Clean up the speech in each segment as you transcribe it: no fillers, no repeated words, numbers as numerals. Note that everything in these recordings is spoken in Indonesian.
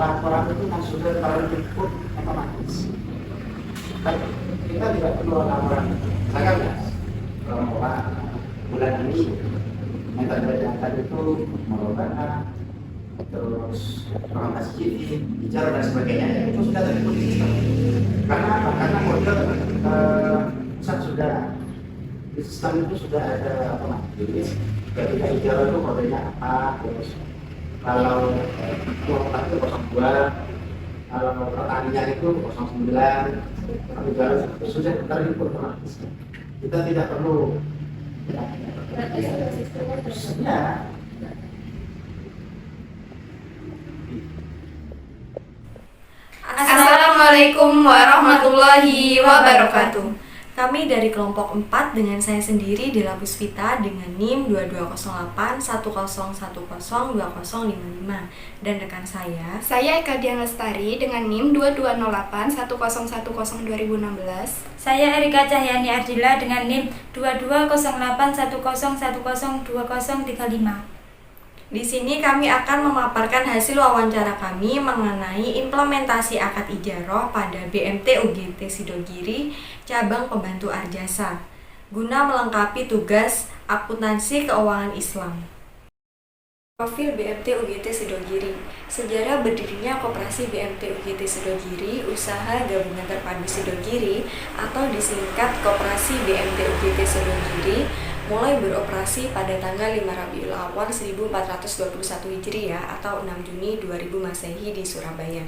laporan itu yang sudah terjemput otomatis. Kita tidak perlu laporan. Misalkan ya, bahwa bulan ini metode data itu merupakan terus orang masjid, bicara dan sebagainya, itu sudah terjemput di sistem. Karena apa? Karena model pusat sudah di sistem itu sudah ada otomatis. Ketika bicara itu kodenya apa, terus kalau kuota itu 02, kalau pertanian itu 09, kalau jalan itu sudah terhimpun otomatis. Kita tidak perlu ya. Assalamualaikum warahmatullahi wabarakatuh. Kami dari kelompok 4 dengan saya sendiri di Lapus Vita dengan NIM 220810102055 dan rekan saya Eka Dian Lestari dengan NIM 220810102016. Saya Erika Cahyani Ardila dengan NIM 220810102035. Di sini kami akan memaparkan hasil wawancara kami mengenai implementasi akad ijaroh pada BMT UGT Sidogiri cabang pembantu Arjasa guna melengkapi tugas akuntansi keuangan Islam. Profil BMT UGT Sidogiri. Sejarah berdirinya Koperasi BMT UGT Sidogiri, Usaha Gabungan Terpadu Sidogiri atau disingkat Koperasi BMT UGT Sidogiri, mulai beroperasi pada tanggal 5 Rabiul Awal 1421 Hijriah atau 6 Juni 2000 Masehi di Surabaya.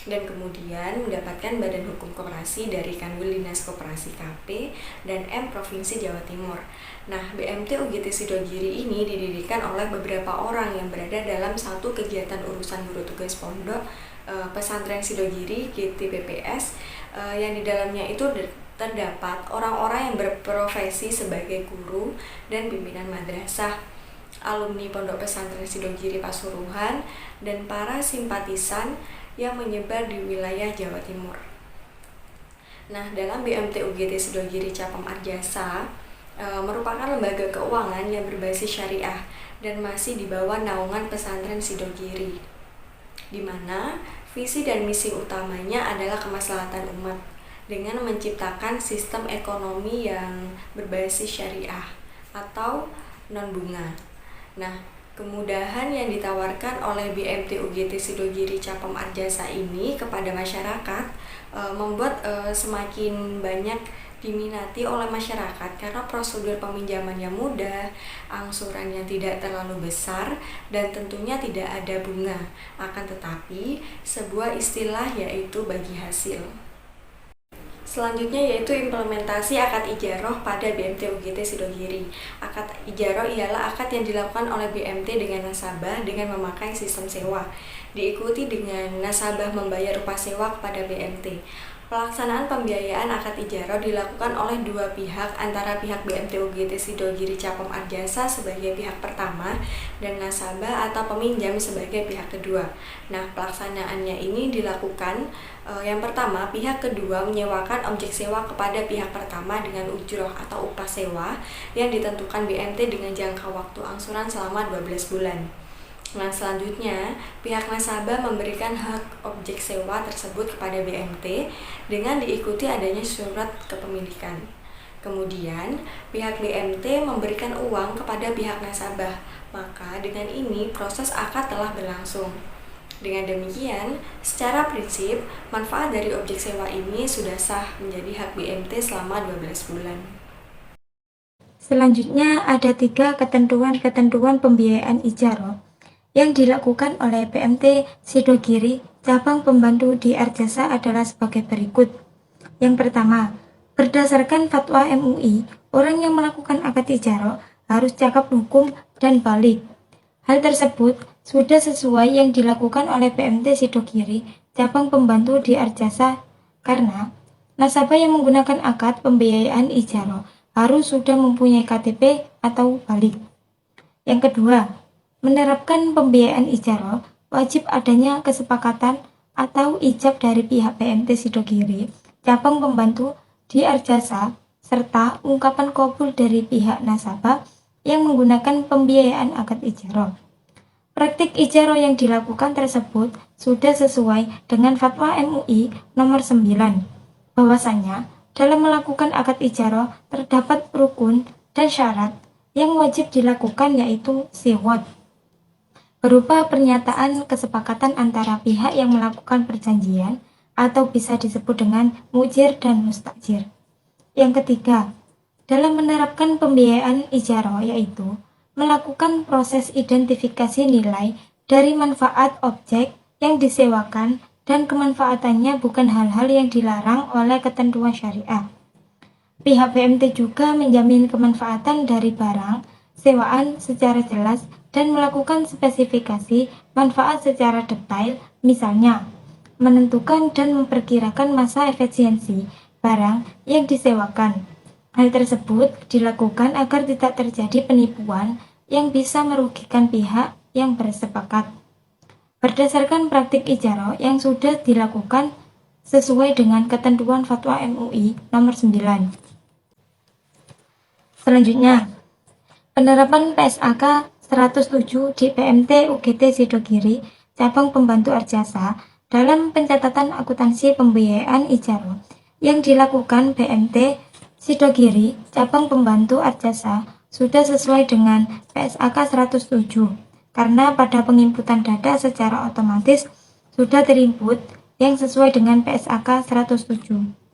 Dan kemudian mendapatkan badan hukum koperasi dari Kanwil Dinas Koperasi KP dan M Provinsi Jawa Timur. Nah, BMT UGT Sidogiri ini didirikan oleh beberapa orang yang berada dalam satu kegiatan urusan guru tugas pondok pesantren Sidogiri GTPPS yang di dalamnya itu terdapat orang-orang yang berprofesi sebagai guru dan pimpinan madrasah, alumni Pondok Pesantren Sidogiri Pasuruan, dan para simpatisan yang menyebar di wilayah Jawa Timur. Nah, dalam BMT UGT Sidogiri Capam Arjasa merupakan lembaga keuangan yang berbasis syariah dan masih di bawah naungan pesantren Sidogiri, di mana visi dan misi utamanya adalah kemaslahatan umat dengan menciptakan sistem ekonomi yang berbasis syariah atau non-bunga. Nah, kemudahan yang ditawarkan oleh BMT UGT Sidogiri Capam Arjasa ini kepada masyarakat membuat semakin banyak diminati oleh masyarakat karena prosedur peminjaman yang mudah, angsuran yang tidak terlalu besar, dan tentunya tidak ada bunga. Akan tetapi, sebuah istilah yaitu bagi hasil. Selanjutnya yaitu implementasi akad ijaroh pada BMT UGT Sidogiri. Akad ijaroh ialah akad yang dilakukan oleh BMT dengan nasabah dengan memakai sistem sewa, diikuti dengan nasabah membayar upah sewa kepada BMT. Pelaksanaan pembiayaan akad ijaroh dilakukan oleh dua pihak antara pihak BMT UGT Sidogiri Capam Arjasa sebagai pihak pertama dan nasabah atau peminjam sebagai pihak kedua. Nah, pelaksanaannya ini dilakukan yang pertama, pihak kedua menyewakan objek sewa kepada pihak pertama dengan ujroh atau upah sewa yang ditentukan BMT dengan jangka waktu angsuran selama 12 bulan. Nah, selanjutnya, pihak nasabah memberikan hak objek sewa tersebut kepada BMT dengan diikuti adanya surat kepemilikan. Kemudian, pihak BMT memberikan uang kepada pihak nasabah. Maka, dengan ini proses akad telah berlangsung. Dengan demikian, secara prinsip, manfaat dari objek sewa ini sudah sah menjadi hak BMT selama 12 bulan. Selanjutnya ada 3 ketentuan-ketentuan pembiayaan ijaroh yang dilakukan oleh BMT Sidogiri cabang pembantu di Arjasa adalah sebagai berikut. Yang pertama, berdasarkan fatwa MUI, orang yang melakukan akad ijaroh harus cakap hukum dan balik. Hal tersebut sudah sesuai yang dilakukan oleh BMT Sidogiri cabang pembantu di Arjasa karena nasabah yang menggunakan akad pembiayaan ijaroh harus sudah mempunyai KTP atau balik. Yang kedua, menerapkan pembiayaan ijaroh wajib adanya kesepakatan atau ijab dari pihak BMT Sidogiri cabang pembantu di Arjasa serta ungkapan kabul dari pihak nasabah yang menggunakan pembiayaan akad ijaroh. Praktik ijaroh yang dilakukan tersebut sudah sesuai dengan Fatwa MUI nomor 9, bahwasanya dalam melakukan akad ijaroh terdapat rukun dan syarat yang wajib dilakukan, yaitu siwot, berupa pernyataan kesepakatan antara pihak yang melakukan perjanjian atau bisa disebut dengan mujir dan mustajir. Yang ketiga, dalam menerapkan pembiayaan ijaroh, yaitu melakukan proses identifikasi nilai dari manfaat objek yang disewakan dan kemanfaatannya bukan hal-hal yang dilarang oleh ketentuan syariah. Pihak BMT juga menjamin kemanfaatan dari barang sewaan secara jelas dan melakukan spesifikasi manfaat secara detail, misalnya menentukan dan memperkirakan masa efisiensi barang yang disewakan. Hal tersebut dilakukan agar tidak terjadi penipuan yang bisa merugikan pihak yang bersepakat. Berdasarkan praktik ijaroh yang sudah dilakukan sesuai dengan ketentuan Fatwa MUI nomor 9. Selanjutnya, penerapan PSAK 107 di PMT UGT Sidogiri Cabang Pembantu Arjasa dalam pencatatan akuntansi pembiayaan ijaroh yang dilakukan BMT Sidogiri Cabang Pembantu Arjasa sudah sesuai dengan PSAK 107 karena pada penginputan data secara otomatis sudah terinput yang sesuai dengan PSAK 107.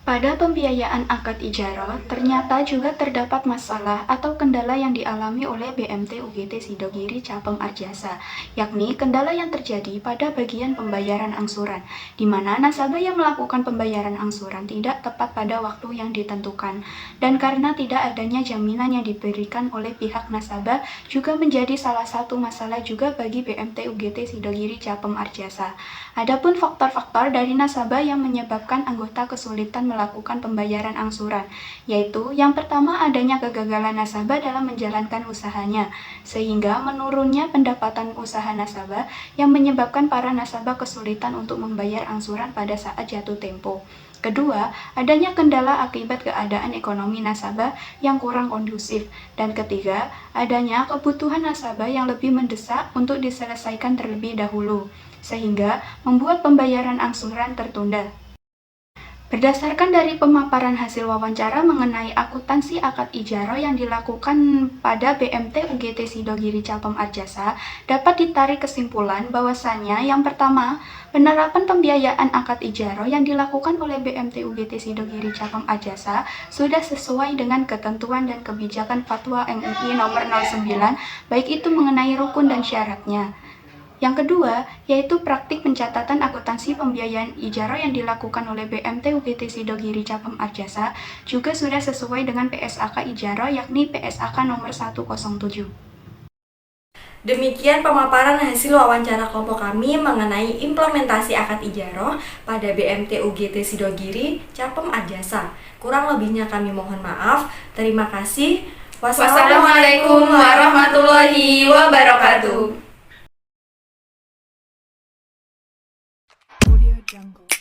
Pada pembiayaan akad ijaroh, ternyata juga terdapat masalah atau kendala yang dialami oleh BMT UGT Sidogiri Cabang Arjasa, yakni kendala yang terjadi pada bagian pembayaran angsuran, di mana nasabah yang melakukan pembayaran angsuran tidak tepat pada waktu yang ditentukan, dan karena tidak adanya jaminan yang diberikan oleh pihak nasabah juga menjadi salah satu masalah juga bagi BMT UGT Sidogiri Cabang Arjasa. Adapun faktor-faktor dari nasabah yang menyebabkan anggota kesulitan melakukan pembayaran angsuran, yaitu yang pertama adanya kegagalan nasabah dalam menjalankan usahanya, sehingga menurunnya pendapatan usaha nasabah yang menyebabkan para nasabah kesulitan untuk membayar angsuran pada saat jatuh tempo. Kedua, adanya kendala akibat keadaan ekonomi nasabah yang kurang kondusif. Dan ketiga, adanya kebutuhan nasabah yang lebih mendesak untuk diselesaikan terlebih dahulu, sehingga membuat pembayaran angsuran tertunda. Berdasarkan dari pemaparan hasil wawancara mengenai akuntansi akad ijaroh yang dilakukan pada BMT UGT Sidogiri Cabang Arjasa, dapat ditarik kesimpulan bahwasannya yang pertama, penerapan pembiayaan akad ijaroh yang dilakukan oleh BMT UGT Sidogiri Cabang Arjasa sudah sesuai dengan ketentuan dan kebijakan Fatwa MUI nomor 09, baik itu mengenai rukun dan syaratnya. Yang kedua, yaitu praktik pencatatan akuntansi pembiayaan ijaroh yang dilakukan oleh BMT UGT Sidogiri Cabang Arjasa juga sudah sesuai dengan PSAK ijaroh, yakni PSAK nomor 107. Demikian pemaparan hasil wawancara kelompok kami mengenai implementasi akad ijaroh pada BMT UGT Sidogiri Cabang Arjasa. Kurang lebihnya kami mohon maaf. Terima kasih. Wassalamualaikum warahmatullahi wabarakatuh. Audio Jungle.